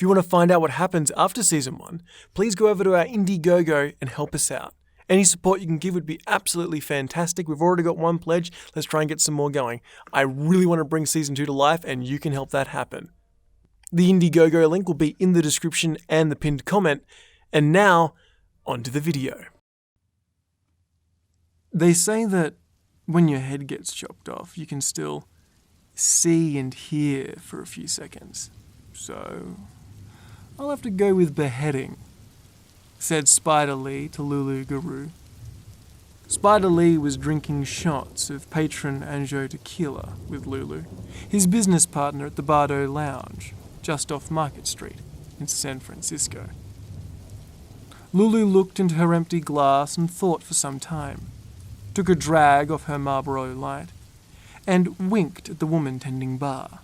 If you want to find out what happens after Season 1, please go over to our Indiegogo and help us out. Any support you can give would be absolutely fantastic. We've already got one pledge. Let's try and get some more going. I really want to bring Season 2 to life, and you can help that happen. The Indiegogo link will be in the description and the pinned comment. And now, onto the video. They say that when your head gets chopped off, you can still see and hear for a few seconds. So, I'll have to go with beheading, said Spider Lee to Lulu Guru. Spider Lee was drinking shots of patron Anjou tequila with Lulu, his business partner at the Bardo Lounge, just off Market Street in San Francisco. Lulu looked into her empty glass and thought for some time, took a drag off her Marlboro Light, and winked at the woman tending bar.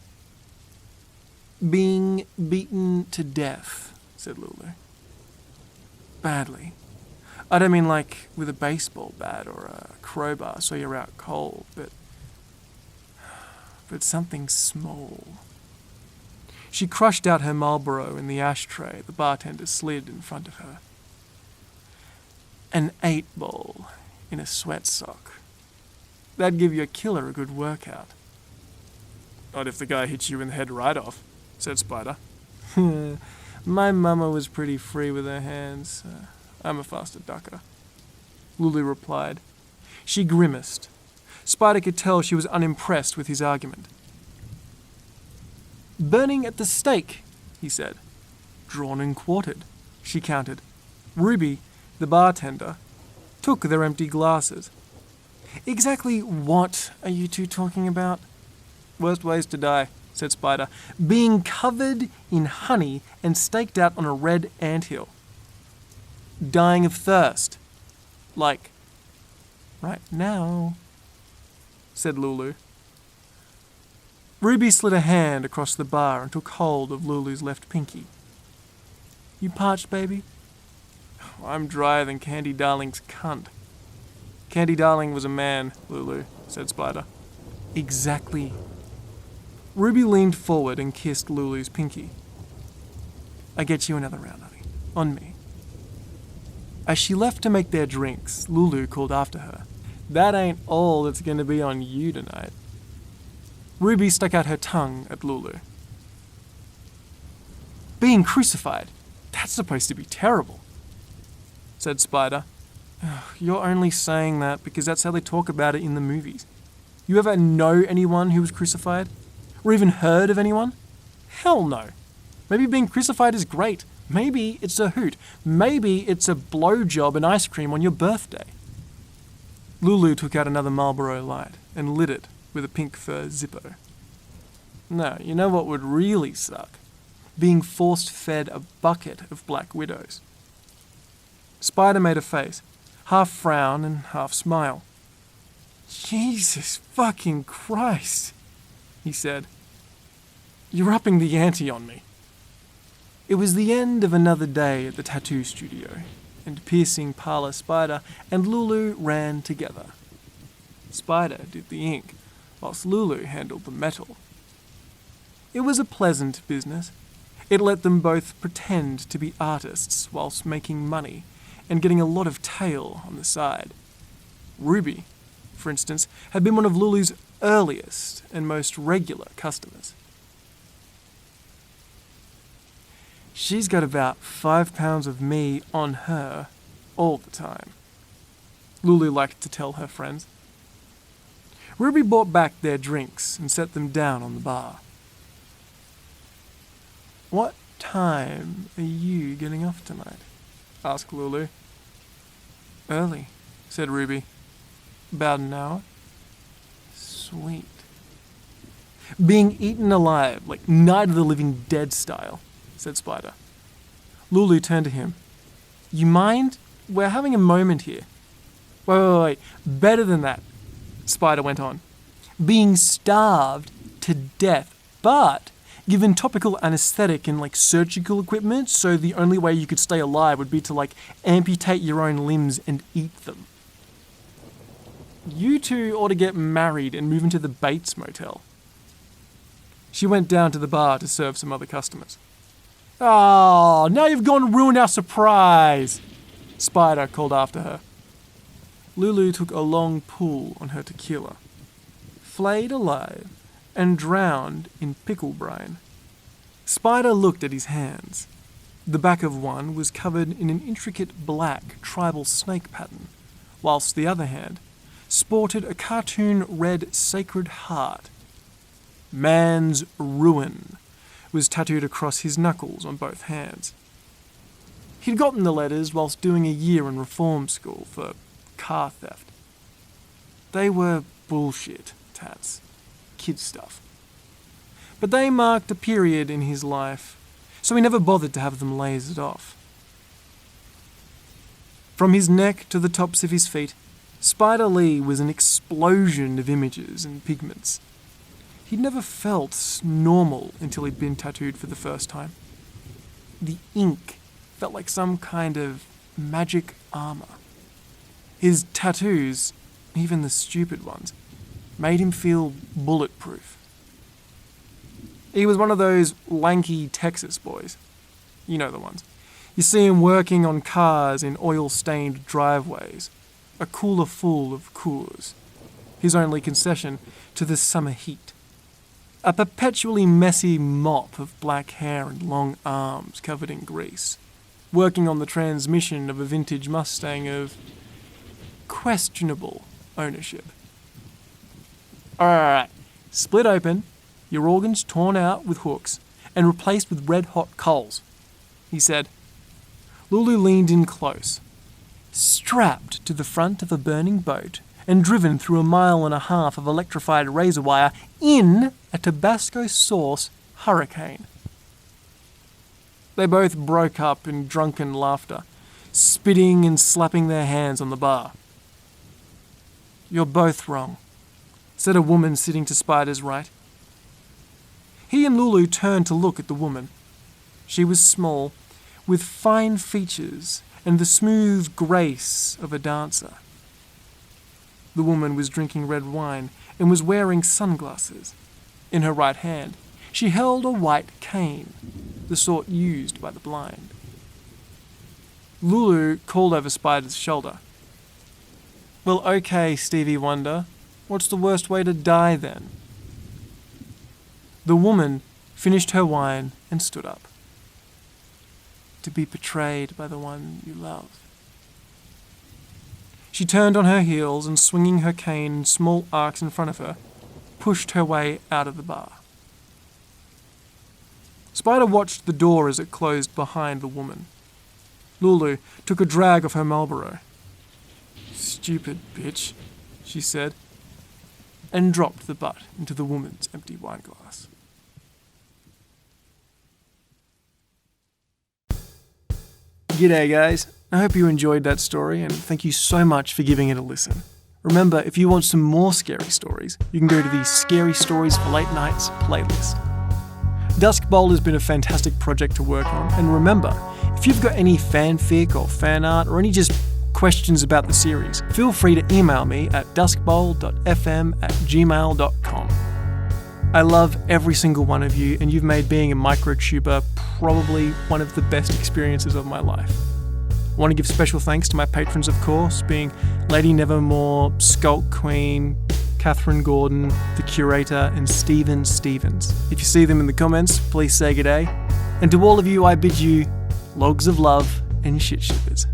Being beaten to death, said Lulu. Badly. I don't mean like with a baseball bat or a crowbar so you're out cold, but something small. She crushed out her Marlboro in the ashtray the bartender slid in front of her. An 8-ball in a sweat sock. That'd give your killer a good workout. Not if the guy hits you in the head right off, said Spider. My mama was pretty free with her hands. I'm a faster ducker, Lulu replied. She grimaced. Spider could tell she was unimpressed with his argument. Burning at the stake, he said. Drawn and quartered, she countered. Ruby, the bartender, took their empty glasses. Exactly what are you two talking about? Worst ways to die, said Spider. Being covered in honey and staked out on a red anthill. Dying of thirst. Like, right now, said Lulu. Ruby slid a hand across the bar and took hold of Lulu's left pinky. You parched, baby? I'm drier than Candy Darling's cunt. Candy Darling was a man, Lulu, said Spider. Exactly. Ruby leaned forward and kissed Lulu's pinky. I get you another round, honey. On me. As she left to make their drinks, Lulu called after her. That ain't all that's going to be on you tonight. Ruby stuck out her tongue at Lulu. Being crucified, that's supposed to be terrible, said Spider. You're only saying that because that's how they talk about it in the movies. You ever know anyone who was crucified? Or even heard of anyone? Hell no. Maybe being crucified is great. Maybe it's a hoot. Maybe it's a blowjob and ice cream on your birthday. Lulu took out another Marlboro Light and lit it with a pink fur Zippo. No, you know what would really suck? Being force-fed a bucket of Black Widows. Spider made a face, half frown and half smile. Jesus fucking Christ, he said. You're upping the ante on me. It was the end of another day at the tattoo studio, and piercing parlor Spider and Lulu ran together. Spider did the ink, whilst Lulu handled the metal. It was a pleasant business. It let them both pretend to be artists whilst making money and getting a lot of tail on the side. Ruby, for instance, had been one of Lulu's earliest and most regular customers. She's got about 5 pounds of me on her all the time, Lulu liked to tell her friends. Ruby brought back their drinks and set them down on the bar. What time are you getting off tonight? Asked Lulu. Early, said Ruby. About an hour. Sweet. Being eaten alive, like Night of the Living Dead style, said Spider. Lulu turned to him. You mind? We're having a moment here. Wait. Better than that, Spider went on. Being starved to death, but given topical anesthetic and surgical equipment, so the only way you could stay alive would be to amputate your own limbs and eat them. You two ought to get married and move into the Bates Motel. She went down to the bar to serve some other customers. "Oh, now you've gone and ruined our surprise," Spider called after her. Lulu took a long pull on her tequila, flayed alive, and drowned in pickle brine. Spider looked at his hands. The back of one was covered in an intricate black tribal snake pattern, whilst the other hand sported a cartoon red sacred heart. "Man's Ruin" was tattooed across his knuckles on both hands. He'd gotten the letters whilst doing a year in reform school for car theft. They were bullshit tats, kid stuff. But they marked a period in his life, so he never bothered to have them lasered off. From his neck to the tops of his feet, Spider Lee was an explosion of images and pigments. He'd never felt normal until he'd been tattooed for the first time. The ink felt like some kind of magic armor. His tattoos, even the stupid ones, made him feel bulletproof. He was one of those lanky Texas boys. You know the ones. You see him working on cars in oil-stained driveways, a cooler full of Coors, his only concession to the summer heat. A perpetually messy mop of black hair and long arms covered in grease, working on the transmission of a vintage Mustang of questionable ownership. Alright, split open, your organs torn out with hooks and replaced with red-hot coals, he said. Lulu leaned in close. Strapped to the front of a burning boat and driven through 1.5 miles of electrified razor wire in a Tabasco sauce hurricane. They both broke up in drunken laughter, spitting and slapping their hands on the bar. "You're both wrong," said a woman sitting to Spider's right. He and Lulu turned to look at the woman. She was small, with fine features and the smooth grace of a dancer. The woman was drinking red wine and was wearing sunglasses. In her right hand, she held a white cane, the sort used by the blind. Lulu called over Spider's shoulder. "Well, okay, Stevie Wonder. What's the worst way to die then?" The woman finished her wine and stood up. "To be betrayed by the one you love." She turned on her heels and, swinging her cane in small arcs in front of her, pushed her way out of the bar. Spider watched the door as it closed behind the woman. Lulu took a drag of her Marlboro. "Stupid bitch," she said, and dropped the butt into the woman's empty wineglass. G'day guys, I hope you enjoyed that story and thank you so much for giving it a listen. Remember, if you want some more scary stories, you can go to the Scary Stories for Late Nights playlist. Dusk Bowl has been a fantastic project to work on, and remember, if you've got any fanfic or fan art or any just questions about the series, feel free to email me at duskbowl.fm@gmail.com. I love every single one of you, and you've made being a microtuber probably one of the best experiences of my life. I want to give special thanks to my patrons, of course, being Lady Nevermore, Skulk Queen, Catherine Gordon, The Curator, and Stephen Stevens. If you see them in the comments, please say g'day. And to all of you, I bid you logs of love and shit shippers.